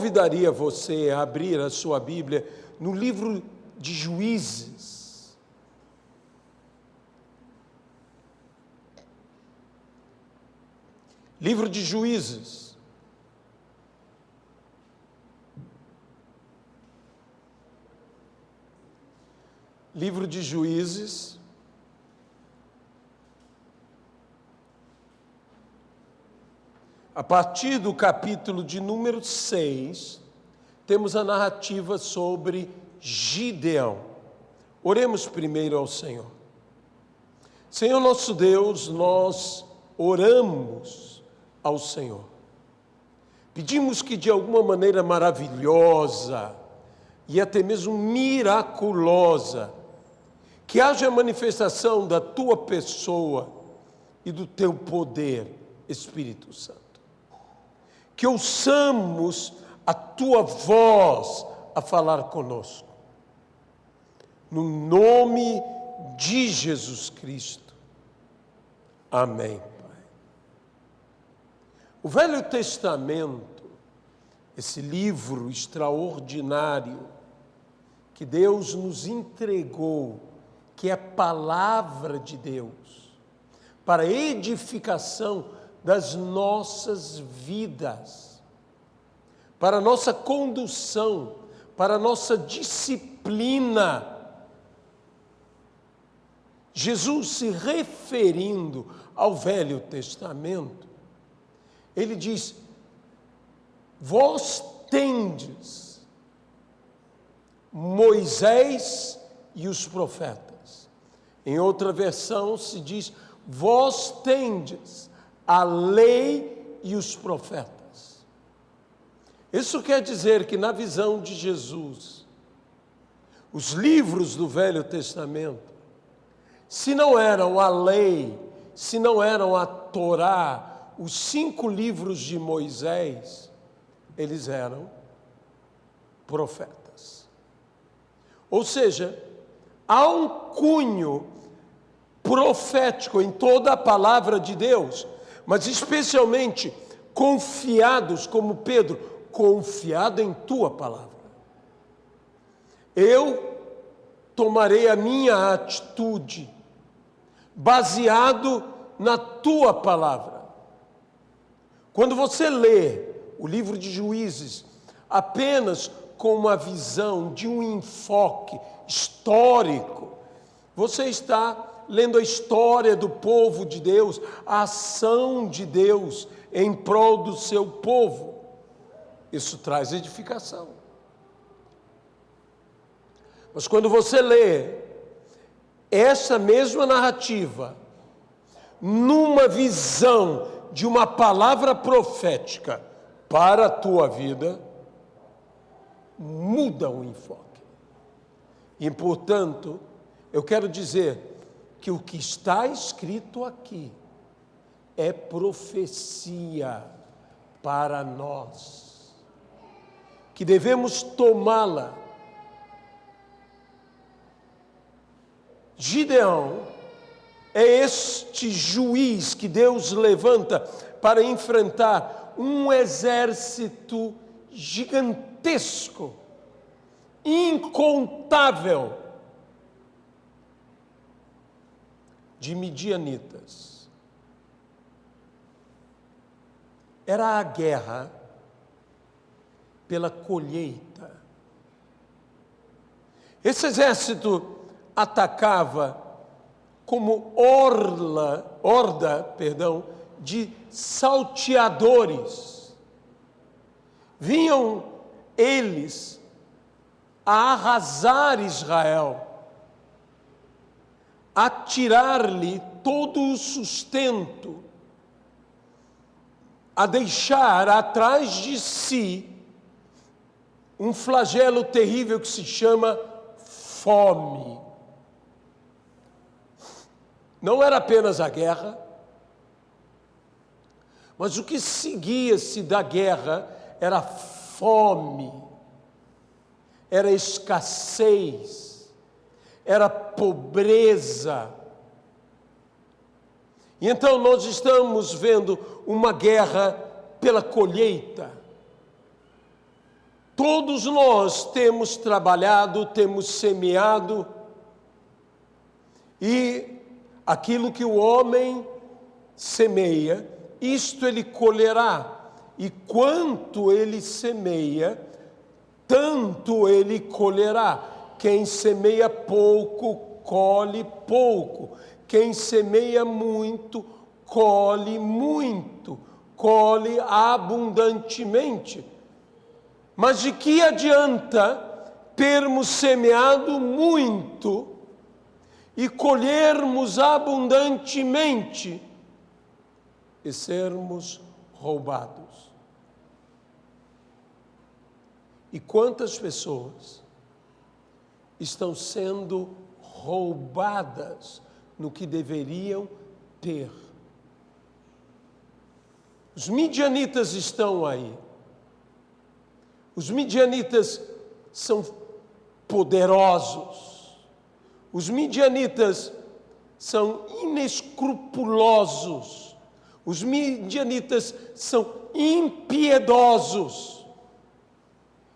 convidaria você a abrir a sua Bíblia no livro de Juízes. Livro de Juízes. Livro de Juízes. A partir do capítulo de número 6, temos a narrativa sobre Gideão. Oremos primeiro ao Senhor. Senhor nosso Deus, nós oramos ao Senhor. Pedimos que de alguma maneira maravilhosa e até mesmo miraculosa, que haja manifestação da Tua pessoa e do Teu poder, Espírito Santo. Que ouçamos a Tua voz a falar conosco. No nome de Jesus Cristo. Amém, Pai. O Velho Testamento, esse livro extraordinário que Deus nos entregou, que é a palavra de Deus, para a edificação das nossas vidas, para a nossa condução, para a nossa disciplina. Jesus, se referindo ao Velho Testamento, ele diz: vós tendes Moisés e os profetas. Em outra versão se diz: vós tendes a lei e os profetas. Isso quer dizer que, na visão de Jesus, os livros do Velho Testamento, se não eram a lei, se não eram a Torá, os 5 livros de Moisés, eles eram profetas. Ou seja, há um cunho profético em toda a palavra de Deus, mas especialmente confiados, como Pedro, confiado em Tua palavra. Eu tomarei a minha atitude baseado na Tua palavra. Quando você lê o livro de Juízes apenas com uma visão de um enfoque histórico, você está lendo a história do povo de Deus, a ação de Deus em prol do seu povo. Isso traz edificação. Mas quando você lê essa mesma narrativa numa visão de uma palavra profética para a tua vida, muda o enfoque. E, portanto, eu quero dizer que o que está escrito aqui é profecia para nós, que devemos tomá-la. Gideão é este juiz que Deus levanta para enfrentar um exército gigantesco, incontável, de midianitas. Era a guerra pela colheita. Esse exército atacava como horda de salteadores. Vinham eles a arrasar Israel, a tirar-lhe todo o sustento, a deixar atrás de si um flagelo terrível que se chama fome. Não era apenas a guerra, mas o que seguia-se da guerra era fome, era escassez, era pobreza. E então nós estamos vendo uma guerra pela colheita. Todos nós temos trabalhado, temos semeado, e aquilo que o homem semeia, isto ele colherá. E quanto ele semeia, tanto ele colherá. Quem semeia pouco, colhe pouco. Quem semeia muito, colhe muito. Colhe abundantemente. Mas de que adianta termos semeado muito e colhermos abundantemente e sermos roubados? E quantas pessoas estão sendo roubadas no que deveriam ter? Os midianitas estão aí. Os midianitas são poderosos. Os midianitas são inescrupulosos. Os midianitas são impiedosos.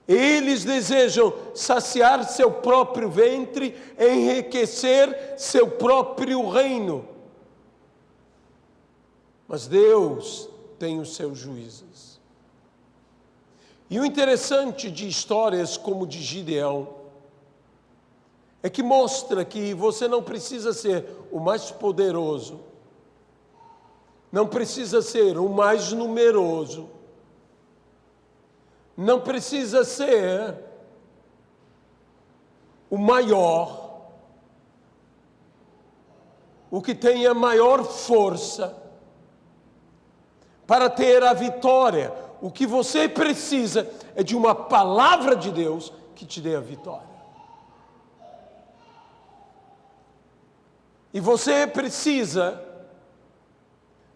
Eles desejam saciar seu próprio ventre, enriquecer seu próprio reino. Mas Deus tem os seus juízes. E o interessante de histórias como de Gideão é que mostra que você não precisa ser o mais poderoso, não precisa ser o mais numeroso, não precisa ser o maior, o que tenha maior força para ter a vitória. O que você precisa é de uma palavra de Deus que te dê a vitória. E você precisa,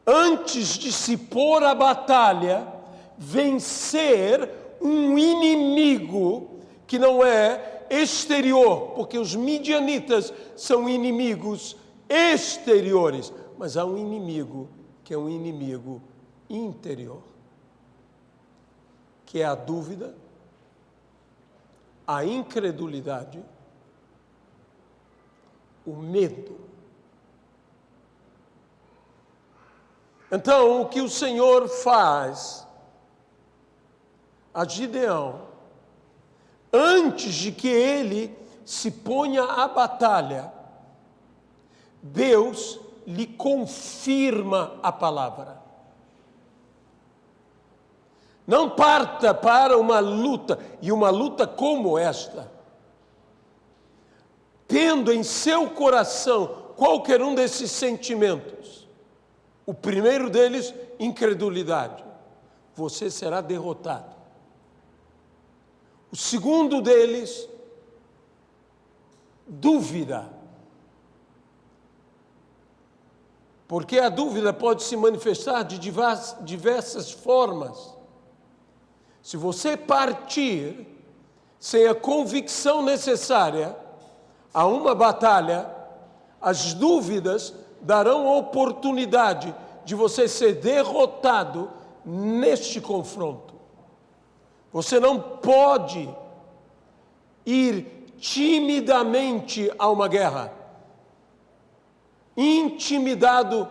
antes de se pôr à batalha, vencer um inimigo que não é exterior, porque os midianitas são inimigos exteriores, mas há um inimigo que é um inimigo interior, que é a dúvida, a incredulidade, o medo. Então, o que o Senhor faz a Gideão, antes de que ele se ponha à batalha, Deus lhe confirma a palavra. Não parta para uma luta, e uma luta como esta, tendo em seu coração qualquer um desses sentimentos. O primeiro deles, incredulidade. Você será derrotado. O segundo deles, dúvida. Porque a dúvida pode se manifestar de diversas formas. Se você partir sem a convicção necessária a uma batalha, as dúvidas darão oportunidade de você ser derrotado neste confronto. Você não pode ir timidamente a uma guerra, intimidado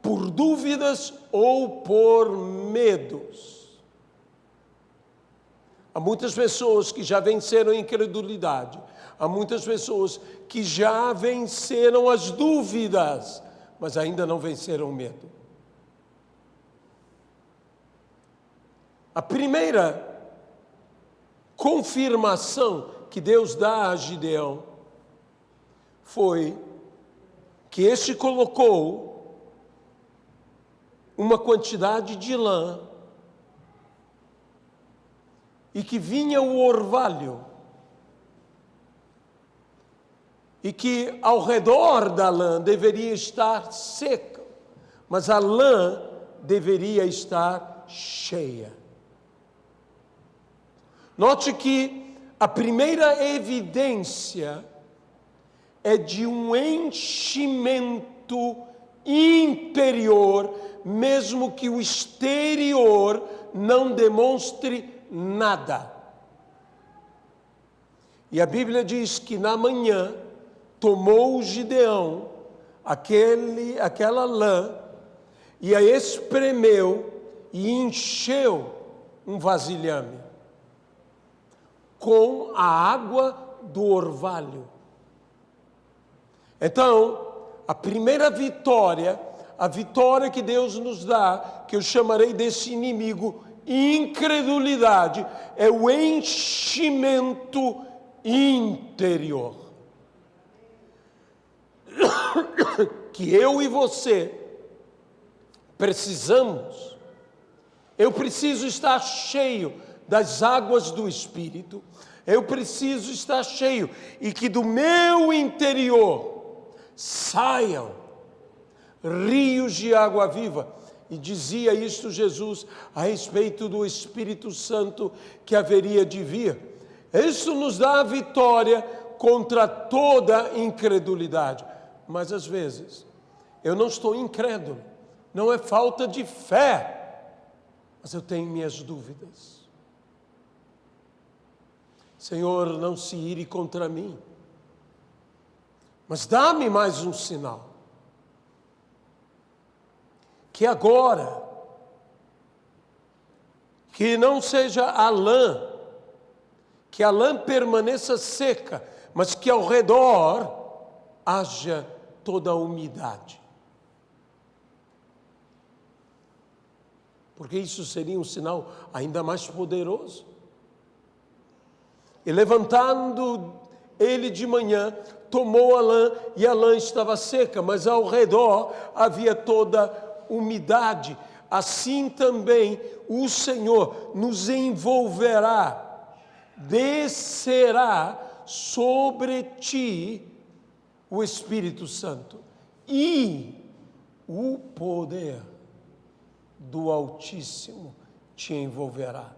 por dúvidas ou por medos. Há muitas pessoas que já venceram a incredulidade. Há muitas pessoas que já venceram as dúvidas, mas ainda não venceram o medo. A primeira confirmação que Deus dá a Gideão foi que este colocou uma quantidade de lã e que vinha o orvalho, e que ao redor da lã deveria estar seca, mas a lã deveria estar cheia. Note que a primeira evidência é de um enchimento interior, mesmo que o exterior não demonstre nada. E a Bíblia diz que na manhã tomou Gideão aquela lã e a espremeu e encheu um vasilhame com a água do orvalho. Então, a primeira vitória, a vitória que Deus nos dá, que eu chamarei desse inimigo, incredulidade, é o enchimento interior. Que eu e você precisamos. Eu preciso estar cheio das águas do Espírito. Eu preciso estar cheio e que do meu interior saiam rios de água viva. E dizia isto Jesus a respeito do Espírito Santo que haveria de vir. Isso nos dá a vitória contra toda incredulidade. Mas às vezes eu não estou incrédulo, não é falta de fé, mas eu tenho minhas dúvidas. Senhor, não se ire contra mim, mas dá-me mais um sinal. Que agora, que não seja a lã, que a lã permaneça seca, mas que ao redor haja toda a umidade. Porque isso seria um sinal ainda mais poderoso. E levantando ele de manhã, tomou a lã, e a lã estava seca, mas ao redor havia toda umidade. Assim também o Senhor nos envolverá, descerá sobre ti o Espírito Santo e o poder do Altíssimo te envolverá.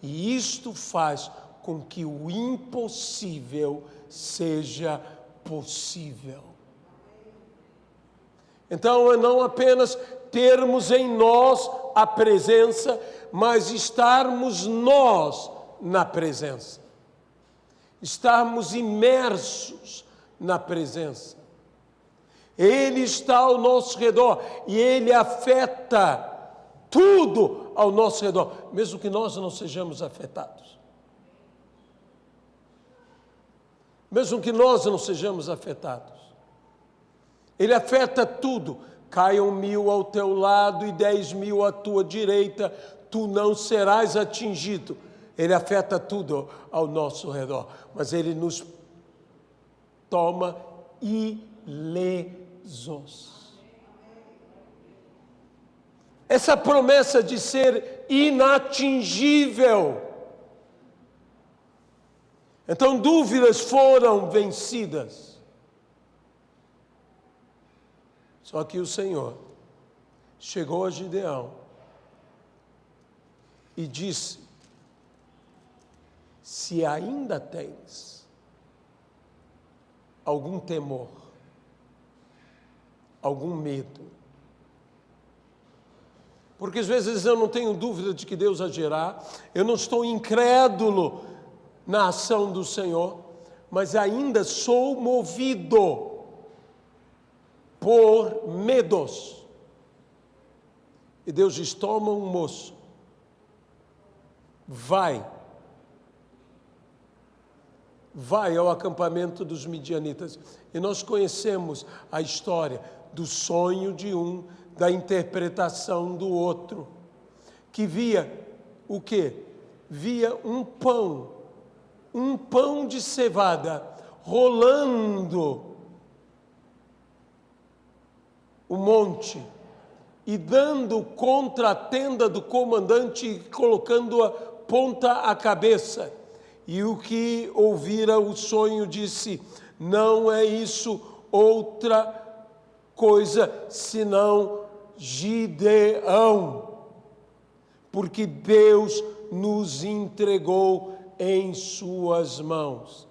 E isto faz com que o impossível seja possível. Então, é não apenas termos em nós a presença, mas estarmos nós na presença. Estarmos imersos na presença. Ele está ao nosso redor e Ele afeta tudo ao nosso redor, mesmo que nós não sejamos afetados. Mesmo que nós não sejamos afetados. Ele afeta tudo. Caiam 1000 ao teu lado e 10.000 à tua direita, tu não serás atingido. Ele afeta tudo ao nosso redor, mas Ele nos toma ilesos. Essa promessa de ser inatingível. Então, dúvidas foram vencidas. Só que o Senhor chegou a Gideão e disse: se ainda tens algum temor, algum medo, porque às vezes eu não tenho dúvida de que Deus agirá, eu não estou incrédulo na ação do Senhor, mas ainda sou movido por medos. E Deus diz: toma um moço, vai ao acampamento dos midianitas. E nós conhecemos a história do sonho de um, da interpretação do outro, que via o quê? Via um pão de cevada rolando o monte e dando contra a tenda do comandante e colocando-a ponta à cabeça. E o que ouvira o sonho disse: não é isso outra coisa senão Gideão, porque Deus nos entregou em suas mãos.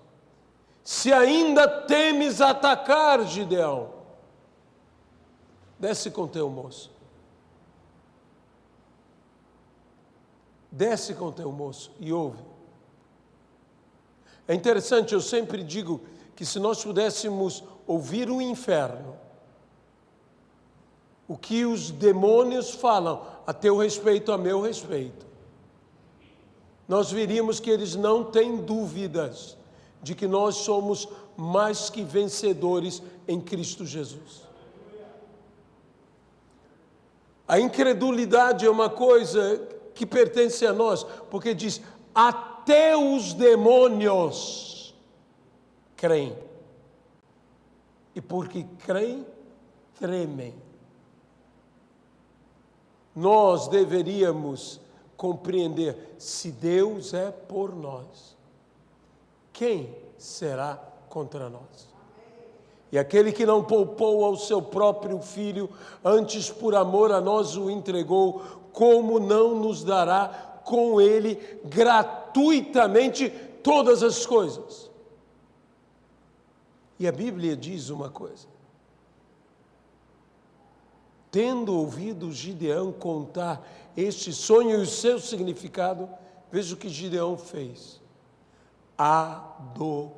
Se ainda temes atacar, Gideão, desce com teu moço. Desce com teu moço e ouve. É interessante, eu sempre digo que se nós pudéssemos ouvir o inferno, o que os demônios falam a teu respeito, a meu respeito, nós veríamos que eles não têm dúvidas de que nós somos mais que vencedores em Cristo Jesus. A incredulidade é uma coisa que pertence a nós, porque diz, até os demônios creem. E porque creem, tremem. Nós deveríamos compreender, se Deus é por nós, quem será contra nós? E aquele que não poupou ao seu próprio filho, antes por amor a nós o entregou, como não nos dará com ele gratuitamente todas as coisas? E a Bíblia diz uma coisa: tendo ouvido Gideão contar este sonho e o seu significado, veja o que Gideão fez. Adorou.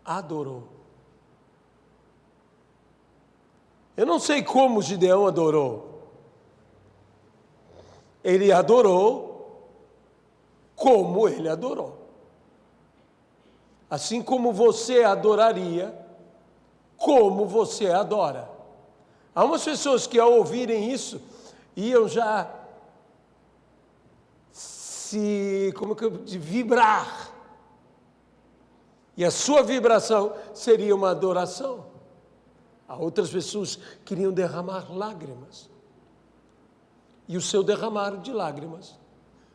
Adorou. Eu não sei como Gideão adorou. Ele adorou como ele adorou. Assim como você adoraria, como você adora. Há umas pessoas que ao ouvirem isso, iam já vibrar. E a sua vibração seria uma adoração. Há outras pessoas que queriam derramar lágrimas. E o seu derramar de lágrimas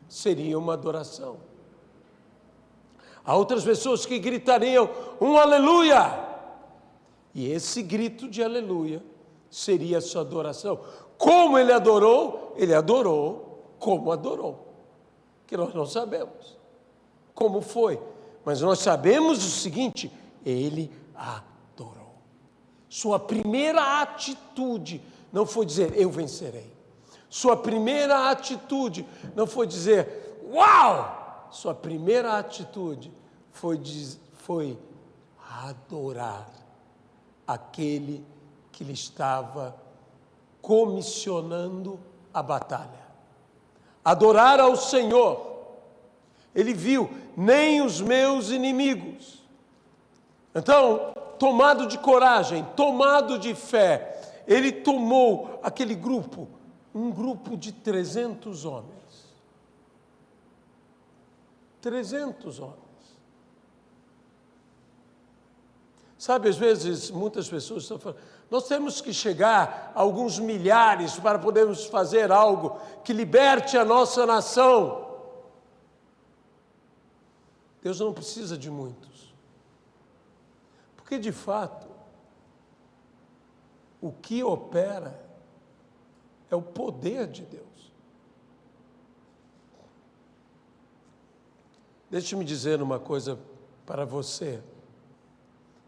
seria uma adoração. Há outras pessoas que gritariam um aleluia. E esse grito de aleluia seria a sua adoração. Como ele adorou como adorou. Que nós não sabemos como foi. Mas nós sabemos o seguinte, ele adorou. Sua primeira atitude não foi dizer, eu vencerei. Sua primeira atitude não foi dizer, uau! Sua primeira atitude foi adorar aquele que lhe estava comissionando a batalha. Adorar ao Senhor. Ele viu, nem os meus inimigos. Então, tomado de coragem, tomado de fé, ele tomou aquele grupo, um grupo de 300 homens. 300 homens. Sabe, às vezes, muitas pessoas estão falando, nós temos que chegar a alguns milhares para podermos fazer algo que liberte a nossa nação. Deus não precisa de muitos. Porque, de fato, o que opera é o poder de Deus. Deixe-me dizer uma coisa para você.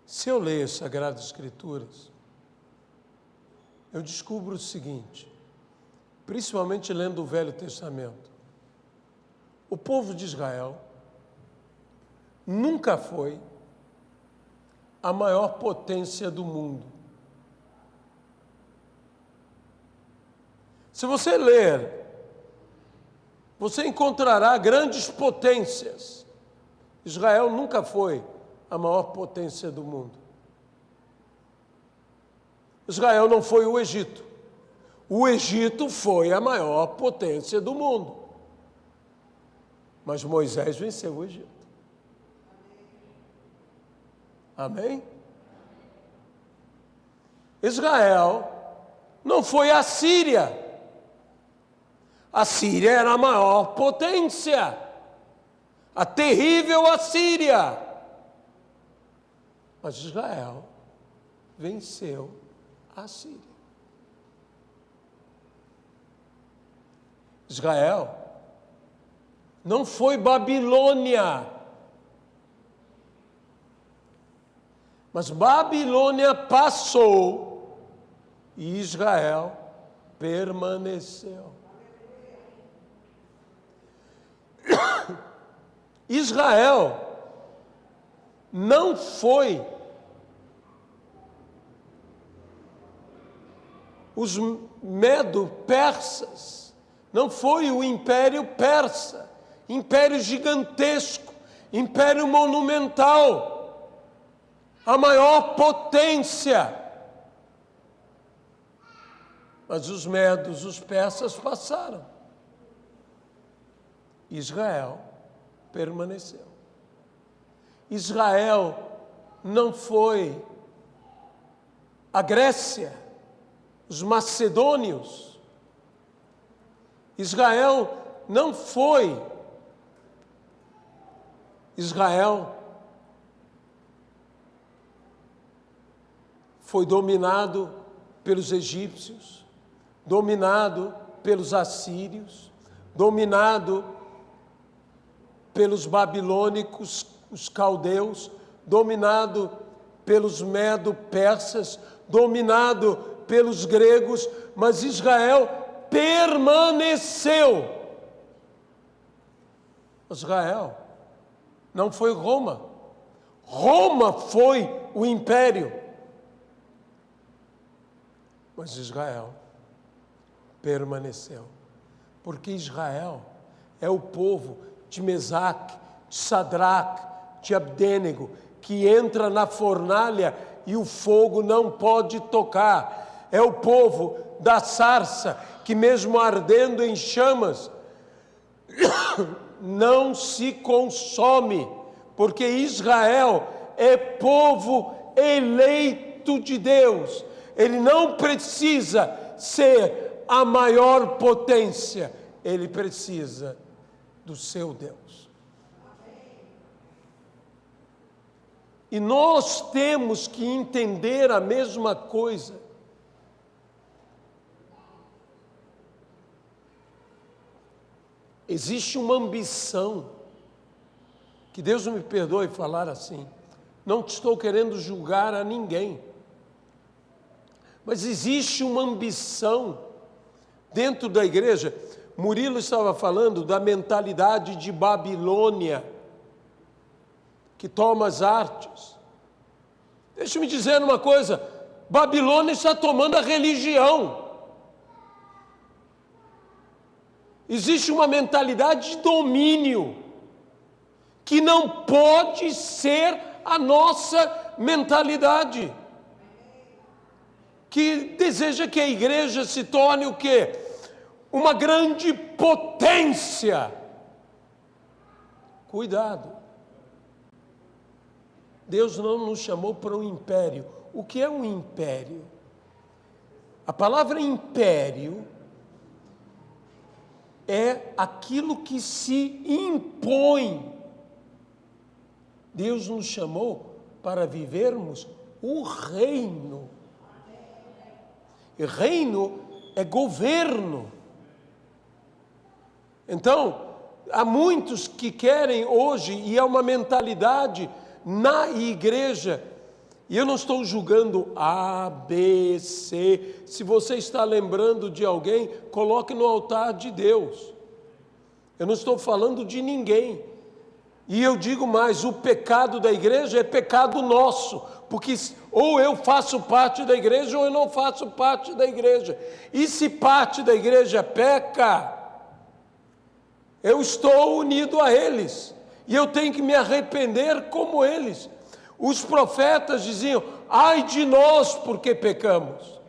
Se eu leio as Sagradas Escrituras, eu descubro o seguinte, principalmente lendo o Velho Testamento, o povo de Israel nunca foi a maior potência do mundo. Se você ler, você encontrará grandes potências. Israel nunca foi a maior potência do mundo. Israel não foi o Egito. O Egito foi a maior potência do mundo. Mas Moisés venceu o Egito. Amém? Israel não foi a Síria. A Síria era a maior potência. A terrível Assíria. Mas Israel venceu a Síria. Israel não foi Babilônia. Mas Babilônia passou e Israel permaneceu. Israel não foi os medo-persas, não foi o Império Persa, império gigantesco, império monumental, a maior potência. Mas os medos, os persas passaram. Israel permaneceu. Israel não foi a Grécia, os macedônios. Israel não foi. Israel foi dominado pelos egípcios, dominado pelos assírios, dominado pelos babilônicos, os caldeus, dominado pelos medo-persas, dominado pelos gregos, mas Israel permaneceu. Israel não foi Roma. Roma foi o império. Mas Israel permaneceu. Porque Israel é o povo de Mesaque, de Sadraque, de Abdênego, que entra na fornalha e o fogo não pode tocar. É o povo da sarça, que mesmo ardendo em chamas, não se consome, porque Israel é povo eleito de Deus. Ele não precisa ser a maior potência, ele precisa do seu Deus. E nós temos que entender a mesma coisa. Existe uma ambição, que Deus me perdoe falar assim, não estou querendo julgar a ninguém, mas existe uma ambição dentro da igreja. Murilo estava falando da mentalidade de Babilônia, que toma as artes. Deixa-me dizer uma coisa, Babilônia está tomando a religião. Existe uma mentalidade de domínio, que não pode ser a nossa mentalidade, que deseja que a igreja se torne o quê? Uma grande potência. Cuidado. Deus não nos chamou para um império. O que é um império? A palavra império é aquilo que se impõe. Deus nos chamou para vivermos o reino. E reino é governo. Então, há muitos que querem hoje, e é uma mentalidade na igreja, e eu não estou julgando A, B, C, se você está lembrando de alguém, coloque no altar de Deus. Eu não estou falando de ninguém. E eu digo mais, o pecado da igreja é pecado nosso, porque ou eu faço parte da igreja ou eu não faço parte da igreja. E se parte da igreja peca, eu estou unido a eles, e eu tenho que me arrepender como eles. Os profetas diziam, ai de nós porque pecamos.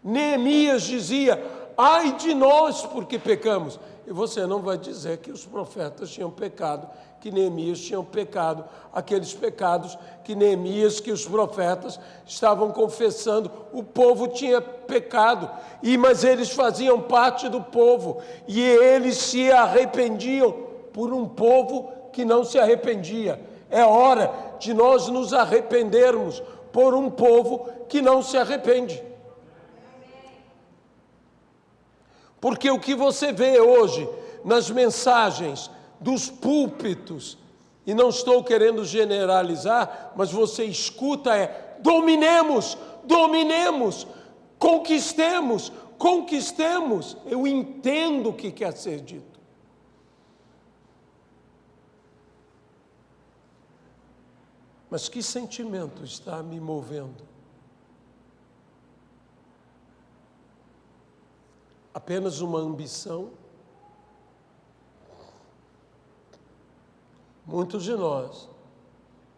Neemias dizia, ai de nós porque pecamos. E você não vai dizer que os profetas tinham pecado, que Neemias tinha pecado, aqueles pecados que Neemias, que os profetas estavam confessando, o povo tinha pecado, mas eles faziam parte do povo, e eles se arrependiam por um povo que não se arrependia. É hora de nós nos arrependermos por um povo que não se arrepende. Porque o que você vê hoje nas mensagens dos púlpitos, e não estou querendo generalizar, mas você escuta dominemos, dominemos, conquistemos, conquistemos. Eu entendo o que quer ser dito. Mas que sentimento está me movendo? Apenas uma ambição? Muitos de nós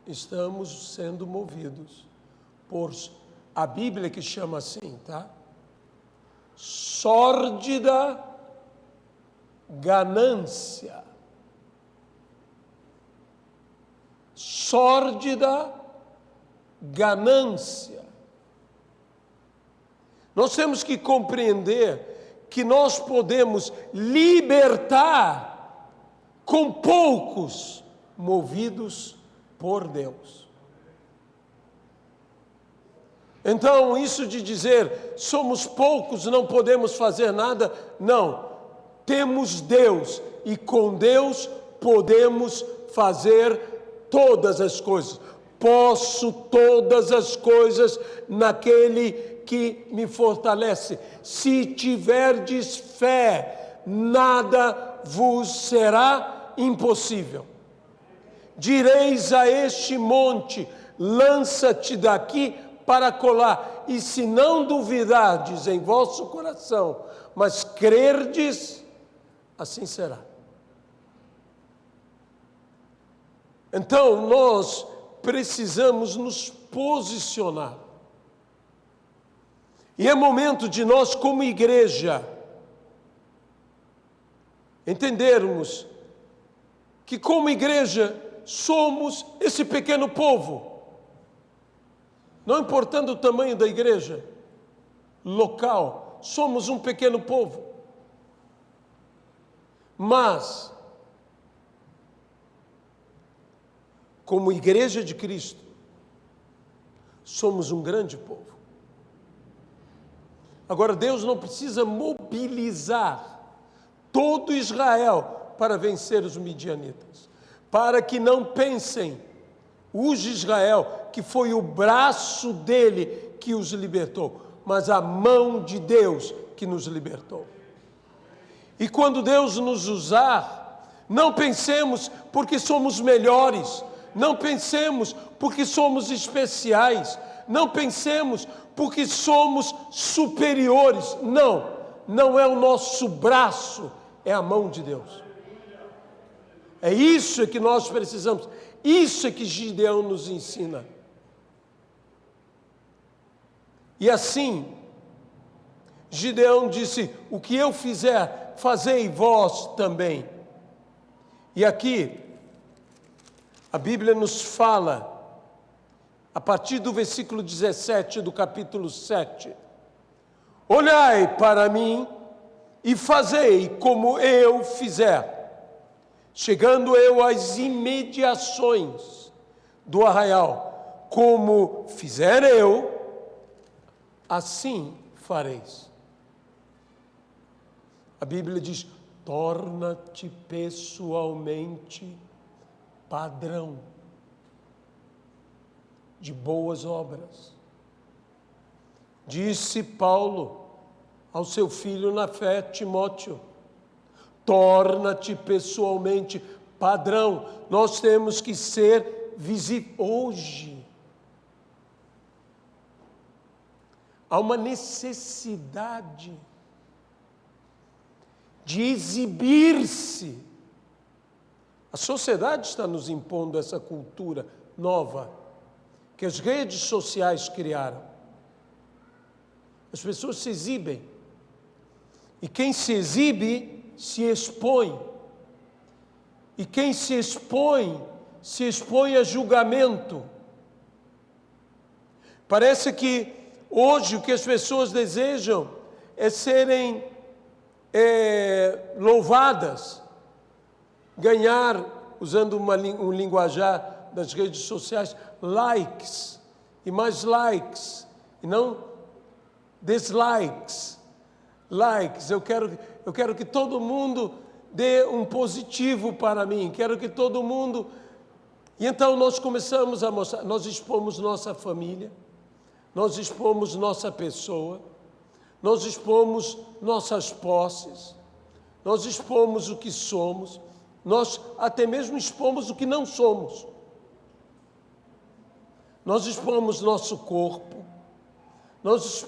estamos sendo movidos por a Bíblia que chama assim, tá? Sórdida ganância. Sórdida ganância. Nós temos que compreender que nós podemos libertar com poucos, movidos por Deus. Então, isso de dizer somos poucos, não podemos fazer nada, não. Temos Deus e com Deus podemos fazer todas as coisas. Posso todas as coisas naquele que me fortalece. Se tiverdes fé, nada vos será impossível. Direis a este monte, lança-te daqui para colar, e se não duvidardes em vosso coração, mas crerdes, assim será. Então, nós precisamos nos posicionar. E é momento de nós, como igreja, entendermos que, como igreja, somos esse pequeno povo. Não importando o tamanho da igreja local, somos um pequeno povo. Mas, como igreja de Cristo, somos um grande povo. Agora, Deus não precisa mobilizar todo Israel para vencer os midianitas, para que não pensem os de Israel que foi o braço dele que os libertou, mas a mão de Deus que nos libertou. E quando Deus nos usar, não pensemos porque somos melhores, não pensemos porque somos especiais, não pensemos porque somos superiores. Não, não é o nosso braço, é a mão de Deus. É isso que nós precisamos. Isso é que Gideão nos ensina. E assim, Gideão disse: o que eu fizer, fazei vós também. E aqui, a Bíblia nos fala, a partir do versículo 17 do capítulo 7, olhai para mim e fazei como eu fizer. Chegando eu às imediações do arraial, como fizer eu, assim fareis. A Bíblia diz: torna-te pessoalmente padrão de boas obras. Disse Paulo ao seu filho na fé, Timóteo: torna-te pessoalmente padrão. Nós temos que ser visíveis. Hoje, há uma necessidade de exibir-se. A sociedade está nos impondo essa cultura nova que as redes sociais criaram. As pessoas se exibem. E quem se exibe se expõe. E quem se expõe a julgamento. Parece que hoje o que as pessoas desejam é serem louvadas, ganhar, usando um linguajar das redes sociais, likes, e mais likes, e não dislikes. Likes, eu quero que todo mundo dê um positivo para mim, quero que todo mundo... E então nós começamos a mostrar, nós expomos nossa família, nós expomos nossa pessoa, nós expomos nossas posses, nós expomos o que somos, nós até mesmo expomos o que não somos. nós expomos nosso corpo, nós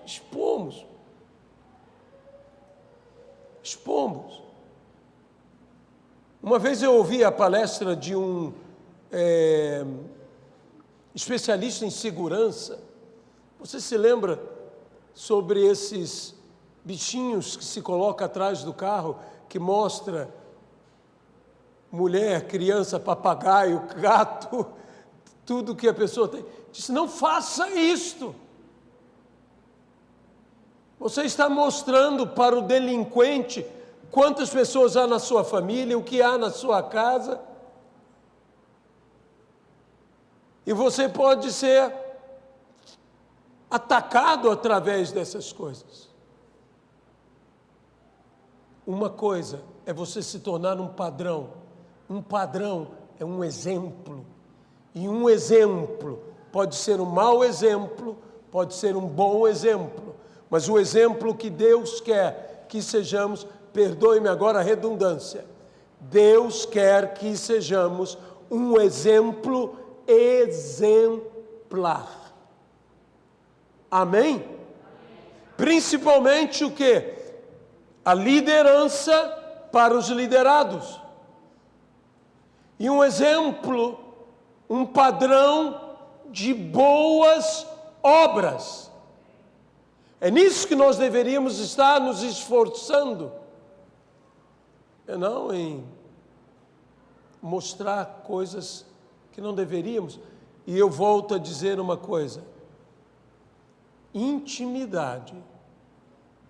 expomos. Uma vez eu ouvi a palestra de um especialista em segurança. Você se lembra sobre esses bichinhos que se coloca atrás do carro, que mostra mulher, criança, papagaio, gato, tudo que a pessoa tem? Disse: não faça isto. Você está mostrando para o delinquente quantas pessoas há na sua família, o que há na sua casa. E você pode ser atacado através dessas coisas. Uma coisa é você se tornar um padrão. Um padrão é um exemplo. E um exemplo pode ser um mau exemplo, pode ser um bom exemplo. Mas o exemplo que Deus quer que sejamos, perdoe-me agora a redundância, Deus quer que sejamos um exemplo exemplar. Amém? Principalmente o quê? A liderança para os liderados. E um exemplo, um padrão de boas obras. É nisso que nós deveríamos estar nos esforçando. E não em mostrar coisas que não deveríamos. E eu volto a dizer uma coisa: intimidade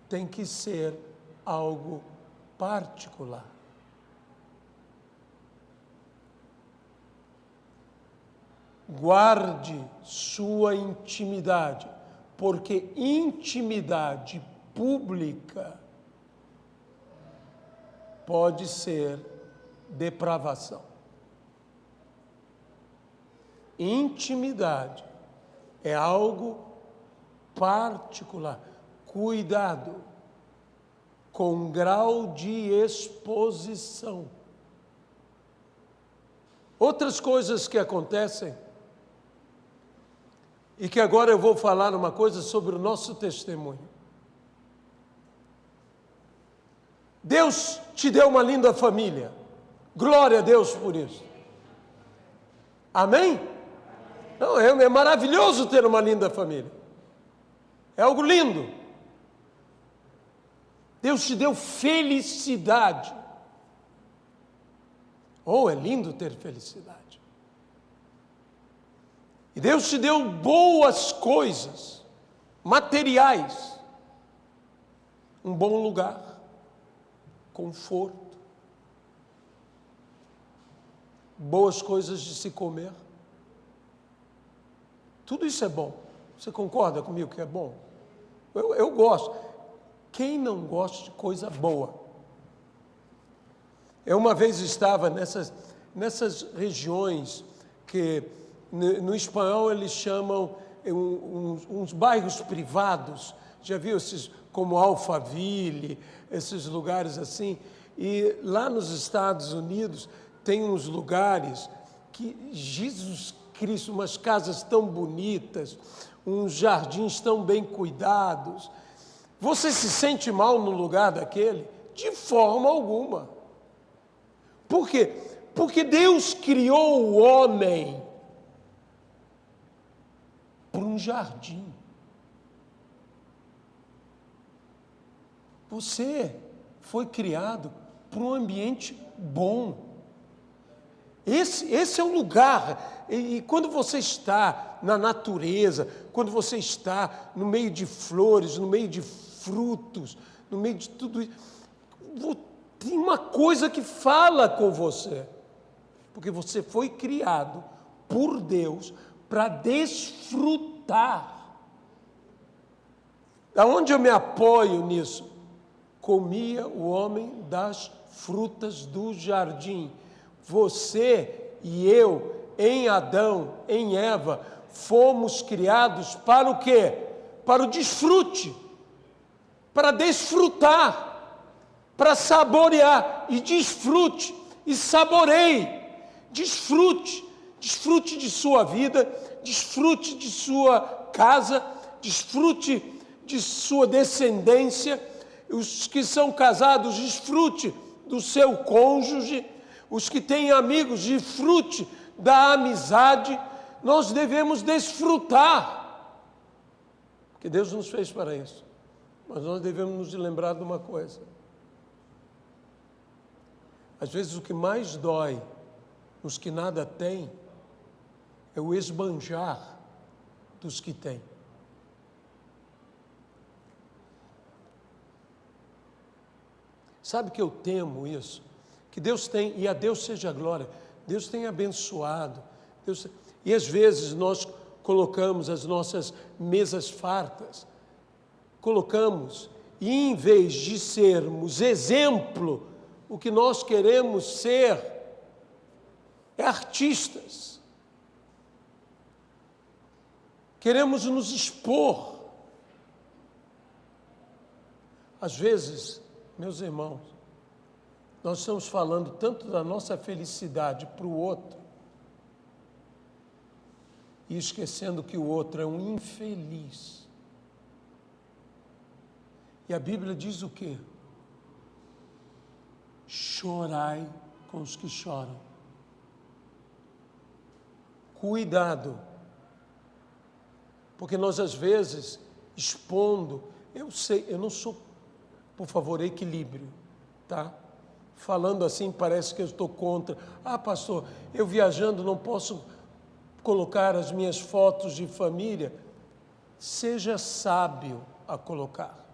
tem que ser algo particular. Guarde sua intimidade, porque intimidade pública pode ser depravação. Intimidade é algo particular. Cuidado com o grau de exposição. Outras coisas que acontecem, e que agora eu vou falar uma coisa sobre o nosso testemunho. Deus te deu uma linda família. Glória a Deus por isso. Amém? Não, é maravilhoso ter uma linda família. É algo lindo. Deus te deu felicidade. Oh, é lindo ter felicidade. E Deus te deu boas coisas, materiais, um bom lugar, conforto, boas coisas de se comer. Tudo isso é bom. Você concorda comigo que é bom? Eu gosto. Quem não gosta de coisa boa? Eu uma vez estava nessas regiões que no espanhol eles chamam uns bairros privados. Já viu esses como Alphaville, esses lugares assim? E lá nos Estados Unidos tem uns lugares que, Jesus Cristo, umas casas tão bonitas, uns jardins tão bem cuidados. Você se sente mal no lugar daquele? De forma alguma. Por quê? Porque Deus criou o homem para um jardim. Você foi criado para um ambiente bom. Esse é o lugar. E quando você está na natureza, quando você está no meio de flores, no meio de frutos, no meio de tudo isso, tem uma coisa que fala com você. Porque você foi criado por Deus para desfrutar. Aonde eu me apoio nisso? Comia o homem das frutas do jardim. Você e eu, em Adão, em Eva, fomos criados para o quê? Para o desfrute, para desfrutar, para saborear. E desfrute, e saboreie, desfrute desfrute de sua vida, desfrute de sua casa, desfrute de sua descendência. Os que são casados, desfrute do seu cônjuge. Os que têm amigos, desfrute da amizade. Nós devemos desfrutar, porque Deus nos fez para isso. Mas nós devemos nos lembrar de uma coisa. Às vezes o que mais dói nos que nada têm é o esbanjar dos que têm. Sabe que eu temo isso? Que Deus tem, e a Deus seja a glória, Deus tem abençoado. E às vezes nós colocamos as nossas mesas fartas, colocamos, e em vez de sermos exemplo, o que nós queremos ser é artistas. Queremos nos expor. Às vezes, meus irmãos, nós estamos falando tanto da nossa felicidade para o outro e esquecendo que o outro é um infeliz. E a Bíblia diz o quê? Chorai com os que choram. Cuidado, porque nós às vezes expondo, eu sei, eu não sou, por favor, equilíbrio, tá? Falando assim parece que eu estou contra. Ah, pastor, eu viajando não posso colocar as minhas fotos de família. Seja sábio a colocar.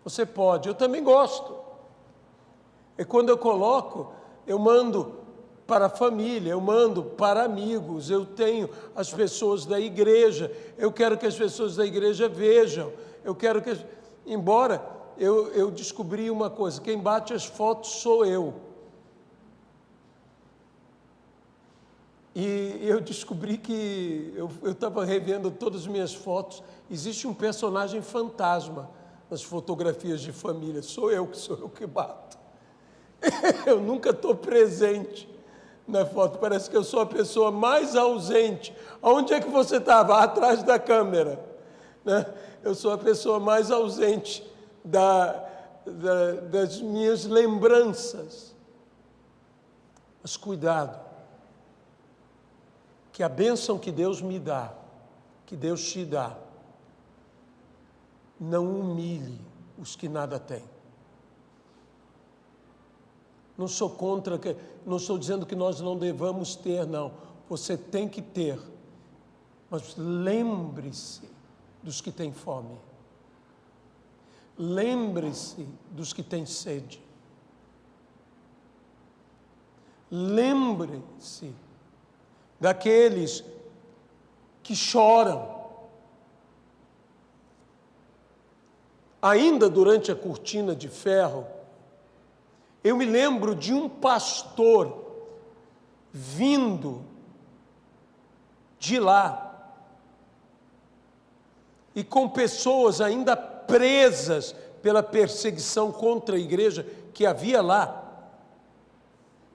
Você pode, eu também gosto. E quando eu coloco, eu mando para a família, eu mando para amigos, eu tenho as pessoas da igreja, eu quero que as pessoas da igreja vejam, eu quero que... Embora eu descobri uma coisa, quem bate as fotos sou eu. E eu descobri que eu estava revendo todas as minhas fotos, existe um personagem fantasma nas fotografias de família, sou eu que bato. Eu nunca estou presente na foto, parece que eu sou a pessoa mais ausente. Aonde é que você estava? Atrás da câmera, né? Eu sou a pessoa mais ausente das minhas lembranças. Mas cuidado, que a bênção que Deus me dá, que Deus te dá, não humilhe os que nada têm. Não sou contra, não estou dizendo que nós não devamos ter, não. Você tem que ter. Mas lembre-se dos que têm fome. Lembre-se dos que têm sede. Lembre-se daqueles que choram. Ainda durante a cortina de ferro, eu me lembro de um pastor vindo de lá e com pessoas ainda presas pela perseguição contra a igreja que havia lá.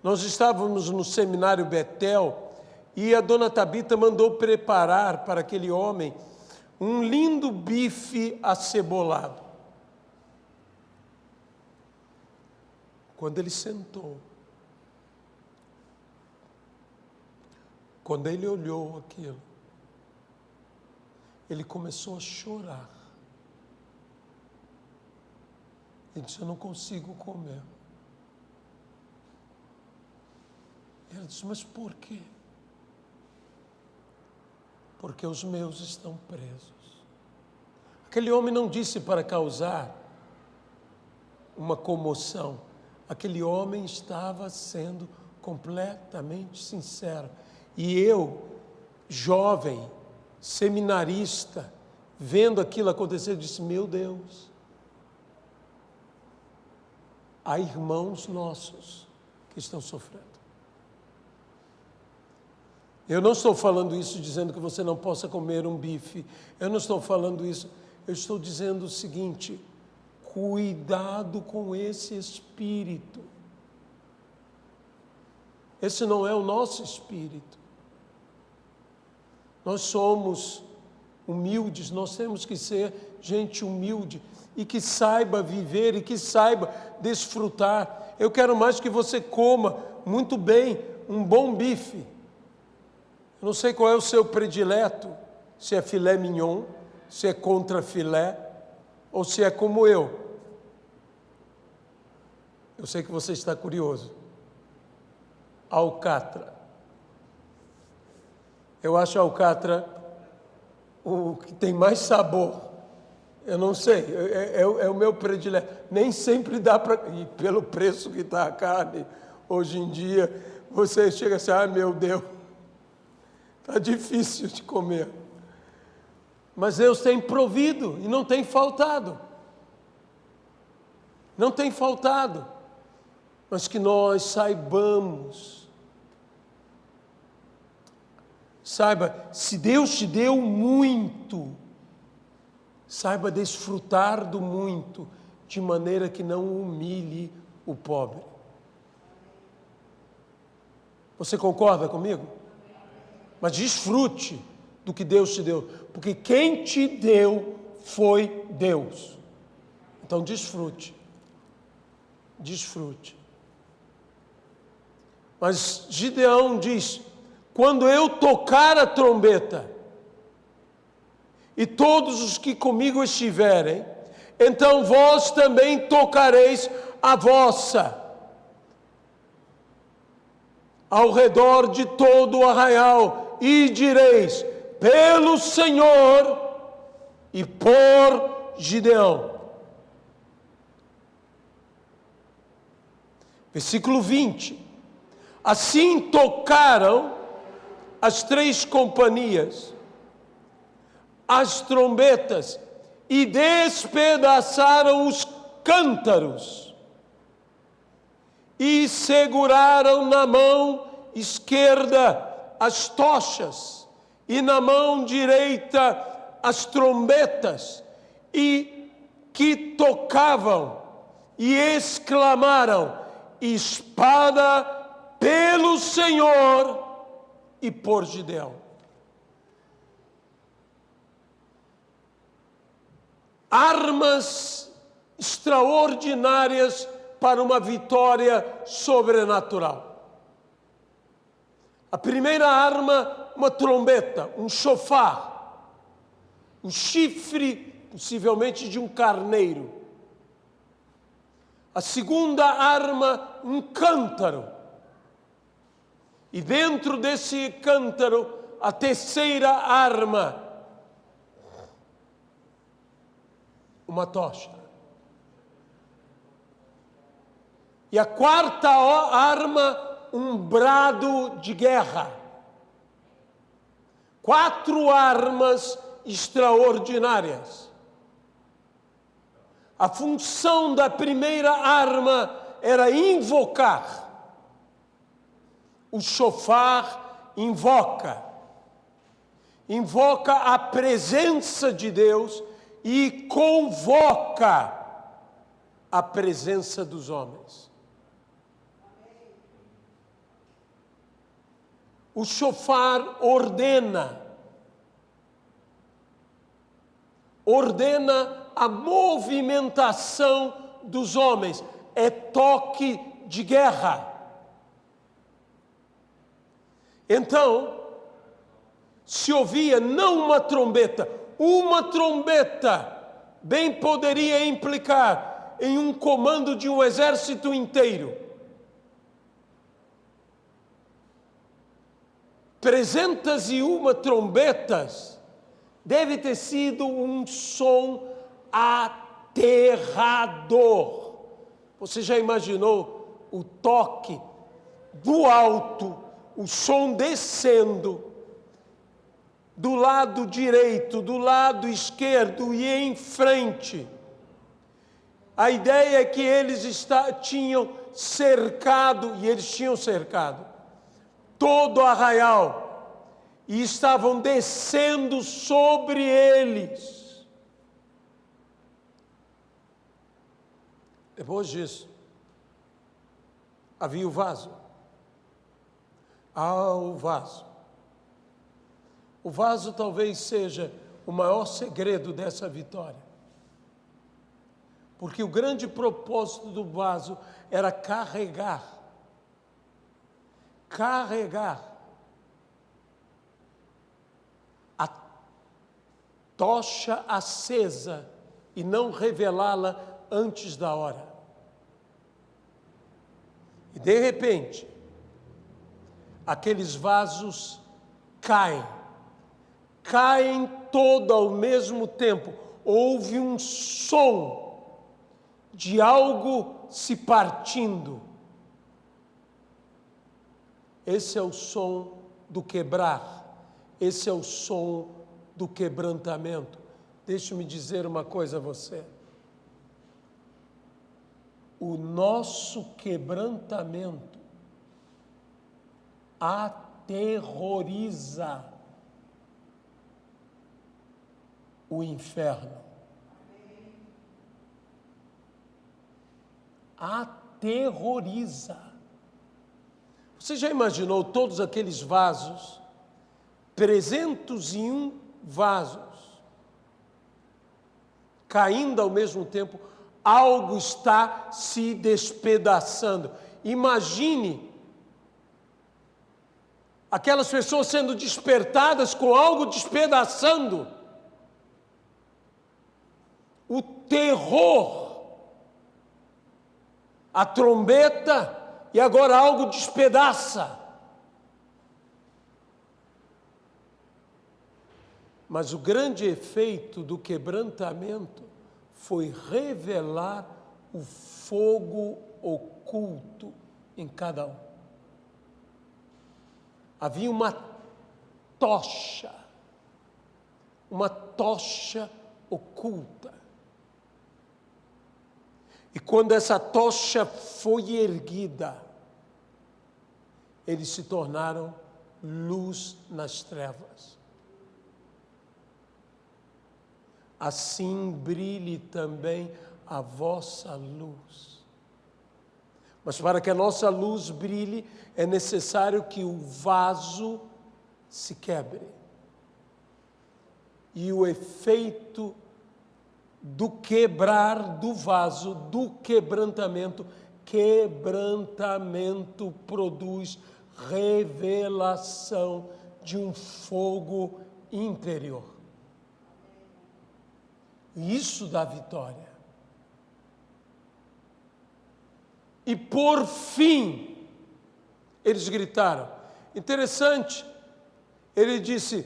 Nós estávamos no seminário Betel e a dona Tabita mandou preparar para aquele homem um lindo bife acebolado. Quando ele sentou, quando ele olhou aquilo, ele começou a chorar. Ele disse, eu não consigo comer. Ele disse, mas por quê? Porque os meus estão presos. Aquele homem não disse para causar uma comoção. Aquele homem estava sendo completamente sincero. E eu, jovem, seminarista, vendo aquilo acontecer, disse, meu Deus, há irmãos nossos que estão sofrendo. Eu não estou falando isso dizendo que você não possa comer um bife. Eu não estou falando isso. Eu estou dizendo o seguinte, cuidado com esse espírito. Esse não é o nosso espírito. Nós somos humildes, nós temos que ser gente humilde e que saiba viver e que saiba desfrutar. Eu quero mais que você coma muito bem um bom bife. Eu não sei qual é o seu predileto, se é filé mignon, se é contra filé, ou se é como eu. Eu sei que você está curioso. Alcatra. Eu acho a alcatra o que tem mais sabor. Eu não sei, é o meu predileto. Nem sempre dá para... E pelo preço que está a carne, hoje em dia, você chega assim, meu Deus, está difícil de comer. Mas Deus tem provido e não tem faltado. Não tem faltado. Mas que nós saibamos. Saiba, se Deus te deu muito, saiba desfrutar do muito, de maneira que não humilhe o pobre. Você concorda comigo? Mas desfrute do que Deus te deu, porque quem te deu foi Deus. Então desfrute. Desfrute. Mas Gideão diz: quando eu tocar a trombeta, e todos os que comigo estiverem, então vós também tocareis a vossa, ao redor de todo o arraial, e direis: pelo Senhor e por Gideão. Versículo 20. Assim tocaram as 3 companhias as trombetas e despedaçaram os cântaros e seguraram na mão esquerda as tochas e na mão direita as trombetas, e que tocavam e exclamaram: espada pelo Senhor e por Gideão. Armas extraordinárias para uma vitória sobrenatural. A primeira arma, uma trombeta, um chofar, um chifre, possivelmente de um carneiro. A segunda arma, um cântaro. E dentro desse cântaro, a terceira arma, uma tocha. E a quarta arma, um brado de guerra. 4 armas extraordinárias. A função da primeira arma era invocar. O chofar invoca a presença de Deus e convoca a presença dos homens. O chofar ordena a movimentação dos homens, é toque de guerra. Então, se ouvia não uma trombeta bem poderia implicar em um comando de um exército inteiro. 301 trombetas deve ter sido um som aterrador. Você já imaginou o toque do alto, o som descendo do lado direito, do lado esquerdo e em frente? A ideia é que eles tinham cercado todo o arraial e estavam descendo sobre eles. Depois disso, havia o vaso. O O vaso talvez seja o maior segredo dessa vitória. Porque o grande propósito do vaso era carregar a tocha acesa e não revelá-la antes da hora. E de repente, aqueles vasos caem todos ao mesmo tempo. Houve um som de algo se partindo. Esse é o som do quebrar, esse é o som do quebrantamento. Deixe-me dizer uma coisa a você. O nosso quebrantamento aterroriza o inferno. Aterroriza. Você já imaginou todos aqueles vasos, 301 vasos, caindo ao mesmo tempo? Algo está se despedaçando. Imagine aquelas pessoas sendo despertadas com algo despedaçando. O terror, a trombeta, e agora algo despedaça. Mas o grande efeito do quebrantamento foi revelar o fogo oculto em cada um. Havia uma tocha oculta. E quando essa tocha foi erguida, eles se tornaram luz nas trevas. Assim brilhe também a vossa luz. Mas para que a nossa luz brilhe, é necessário que o vaso se quebre. E o efeito do quebrar do vaso, do quebrantamento produz revelação de um fogo interior. E isso dá vitória. E por fim, eles gritaram. Interessante, ele disse,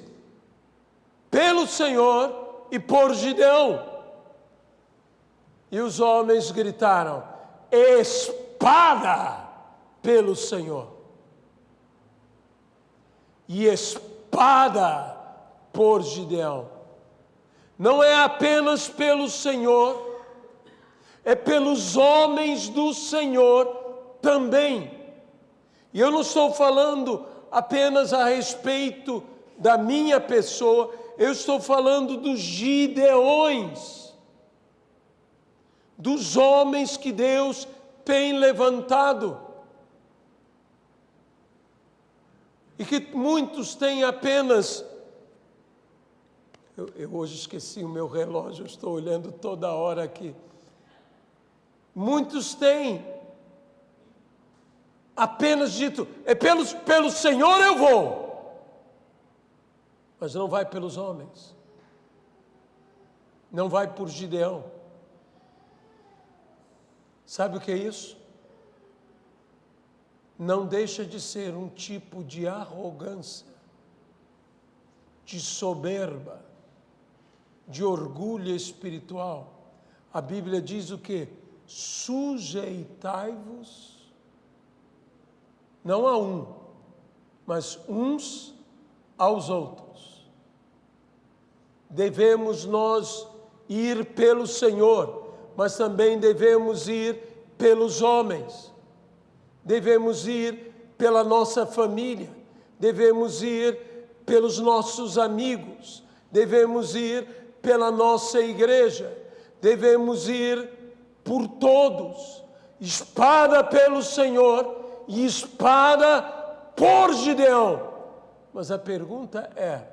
pelo Senhor e por Gideão. E os homens gritaram, espada pelo Senhor. E espada por Gideão. Não é apenas pelo Senhor, é pelos homens do Senhor também. E eu não estou falando apenas a respeito da minha pessoa, eu estou falando dos Gideões, dos homens que Deus tem levantado. E que muitos têm apenas... Eu hoje esqueci o meu relógio, eu estou olhando toda hora aqui. Muitos têm apenas dito, pelo Senhor eu vou. Mas não vai pelos homens. Não vai por Gideão. Sabe o que é isso? Não deixa de ser um tipo de arrogância, de soberba, de orgulho espiritual. A Bíblia diz o quê? Sujeitai-vos, não a um, mas uns aos outros. Devemos nós ir pelo Senhor, mas também devemos ir pelos homens. Devemos ir pela nossa família, devemos ir pelos nossos amigos, devemos ir pela nossa igreja, devemos ir por todos, espada pelo Senhor e espada por Gideão. Mas a pergunta é,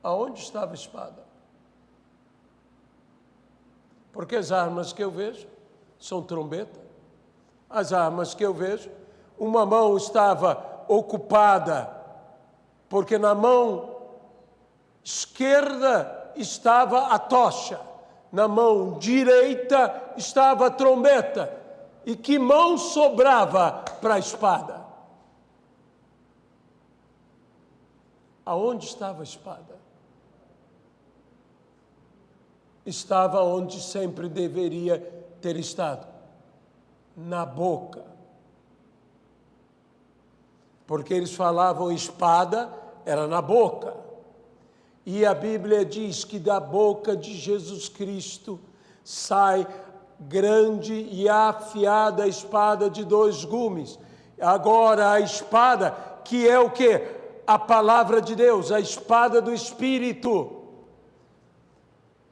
Aonde estava a espada? Porque as armas que eu vejo são trombeta. As armas que eu vejo, uma mão estava ocupada, porque na mão esquerda estava a tocha, na mão direita estava a trombeta. E que mão sobrava para a espada? Aonde estava a espada? Estava onde sempre deveria ter estado, na boca. Porque eles falavam espada, era na boca. E a Bíblia diz que da boca de Jesus Cristo sai grande e afiada espada de 2 gumes. Agora a espada, que é o quê? A palavra de Deus, a espada do Espírito.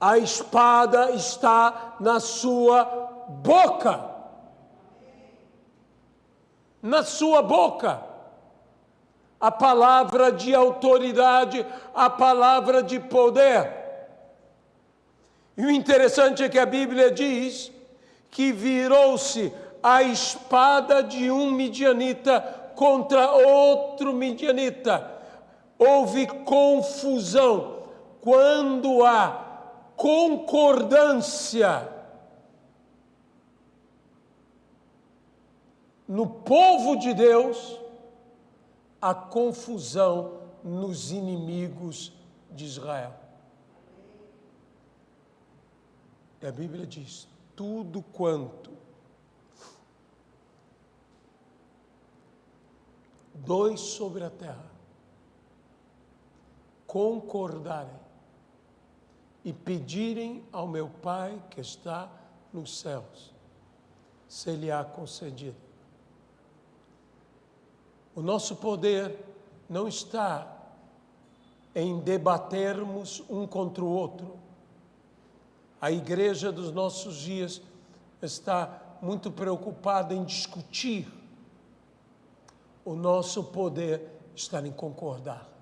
A espada está na sua boca. Na sua boca. A palavra de autoridade, a palavra de poder. E o interessante é que a Bíblia diz que virou-se a espada de um midianita contra outro midianita. Houve confusão. Quando há concordância no povo de Deus, há confusão nos inimigos de Israel. E a Bíblia diz: tudo quanto dois sobre a terra concordarem e pedirem ao meu Pai que está nos céus, se-lhe-á concedido. O nosso poder não está em debatermos um contra o outro. A igreja dos nossos dias está muito preocupada em discutir. O nosso poder está em concordar.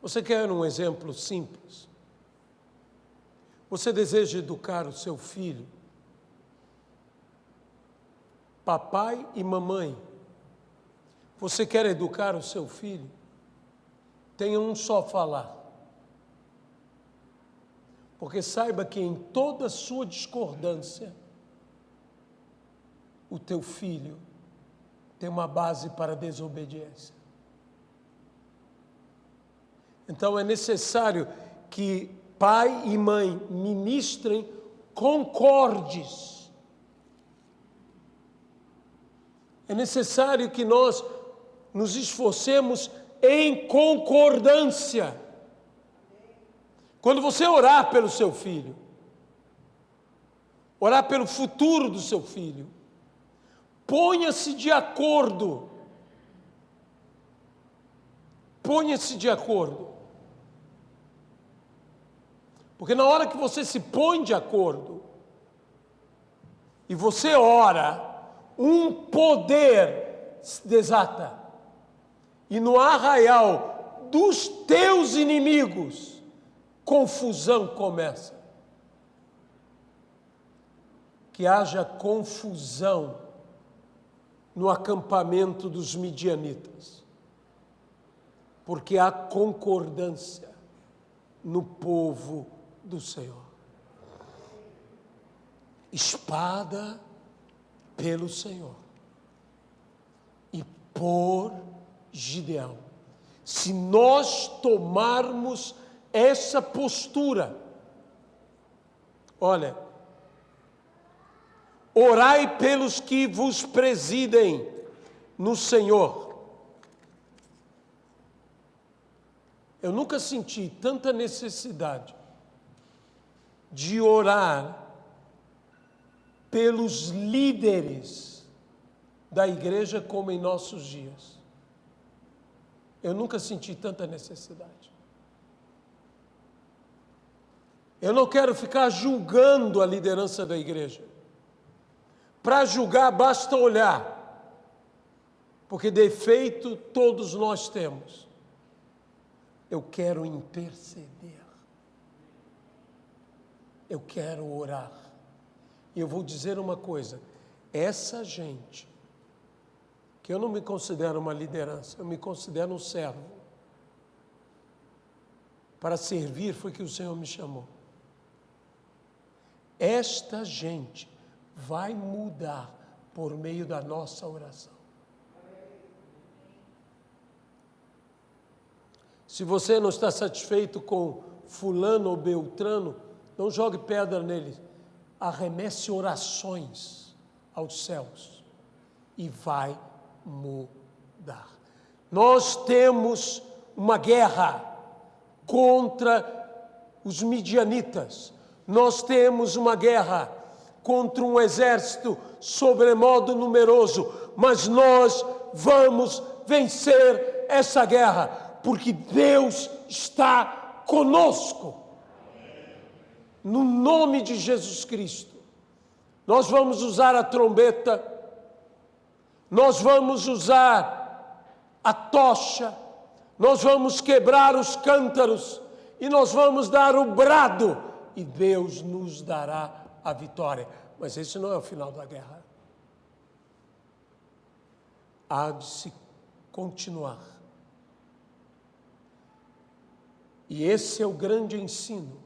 Você quer um exemplo simples? Você deseja educar o seu filho? Papai e mamãe, você quer educar o seu filho? Tenha um só falar. Porque saiba que em toda sua discordância, o teu filho tem uma base para desobediência. Então é necessário que pai e mãe ministrem concordes. É necessário que nós nos esforcemos em concordância. Quando você orar pelo seu filho, orar pelo futuro do seu filho, ponha-se de acordo. Ponha-se de acordo. Porque na hora que você se põe de acordo e você ora, um poder se desata. E no arraial dos teus inimigos, confusão começa. Que haja confusão no acampamento dos midianitas. Porque há concordância no povo do Senhor. Espada pelo Senhor e por Gideão. Se nós tomarmos essa postura, olha, orai pelos que vos presidem no Senhor. Eu nunca senti tanta necessidade de orar pelos líderes da igreja como em nossos dias. Eu nunca senti tanta necessidade. Eu não quero ficar julgando a liderança da igreja. Para julgar basta olhar, porque defeito todos nós temos. Eu quero interceder. Eu quero orar. E eu vou dizer uma coisa, essa gente, que eu não me considero uma liderança, eu me considero um servo. Para servir foi que o Senhor me chamou. Esta gente vai mudar por meio da nossa oração. Se você não está satisfeito com fulano ou beltrano, não jogue pedra nele. Arremesse orações aos céus e vai mudar. Nós temos uma guerra contra os midianitas. Nós temos uma guerra contra um exército sobremodo numeroso, mas nós vamos vencer essa guerra, porque Deus está conosco. No nome de Jesus Cristo, nós vamos usar a trombeta, nós vamos usar a tocha, nós vamos quebrar os cântaros e nós vamos dar o brado e Deus nos dará a vitória. Mas esse não é o final da guerra. Há de se continuar. E esse é o grande ensino.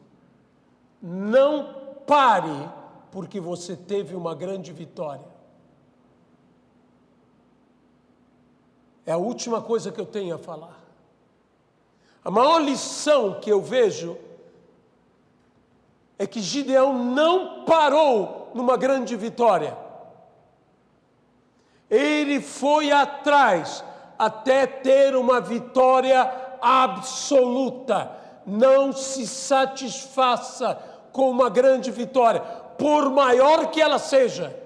Não pare porque você teve uma grande vitória. É a última coisa que eu tenho a falar. A maior lição que eu vejo é que Gideão não parou numa grande vitória. Ele foi atrás até ter uma vitória absoluta. Não se satisfaça com uma grande vitória, por maior que ela seja.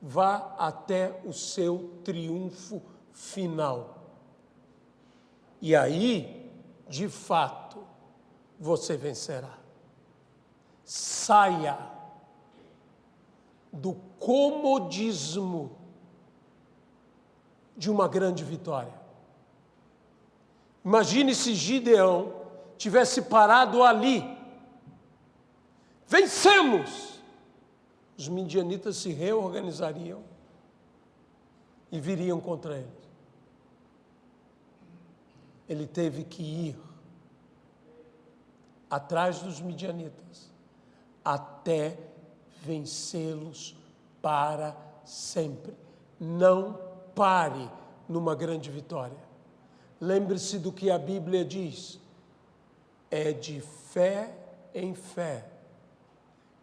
Vá até o seu triunfo final. E aí, de fato, você vencerá. Saia do comodismo de uma grande vitória. Imagine se Gideão tivesse parado ali. Vencemos! Os midianitas se reorganizariam e viriam contra ele. Ele teve que ir atrás dos midianitas até vencê-los para sempre. Não pare numa grande vitória. Lembre-se do que a Bíblia diz. É de fé em fé.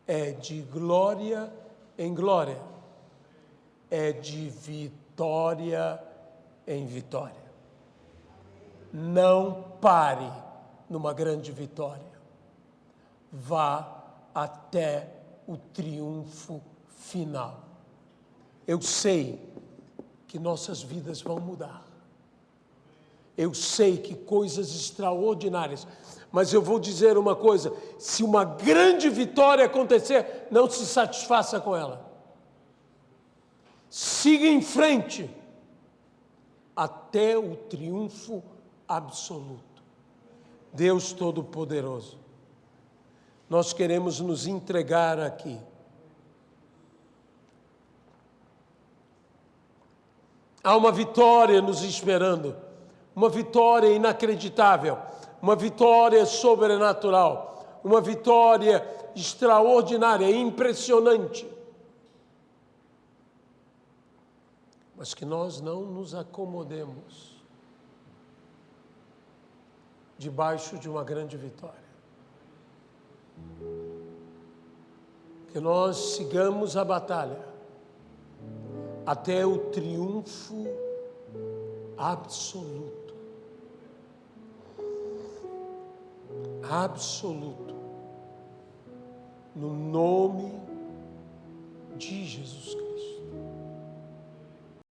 É de glória em glória. É de vitória em vitória. Não pare numa grande vitória. Vá até o triunfo final. Eu sei que nossas vidas vão mudar. Eu sei que coisas extraordinárias. Mas eu vou dizer uma coisa, se uma grande vitória acontecer, não se satisfaça com ela. Siga em frente até o triunfo absoluto. Deus Todo-Poderoso, nós queremos nos entregar aqui. Há uma vitória nos esperando, uma vitória inacreditável, uma vitória sobrenatural, uma vitória extraordinária, impressionante. Mas que nós não nos acomodemos debaixo de uma grande vitória. Que nós sigamos a batalha até o triunfo absoluto. Absoluto. No nome de Jesus Cristo.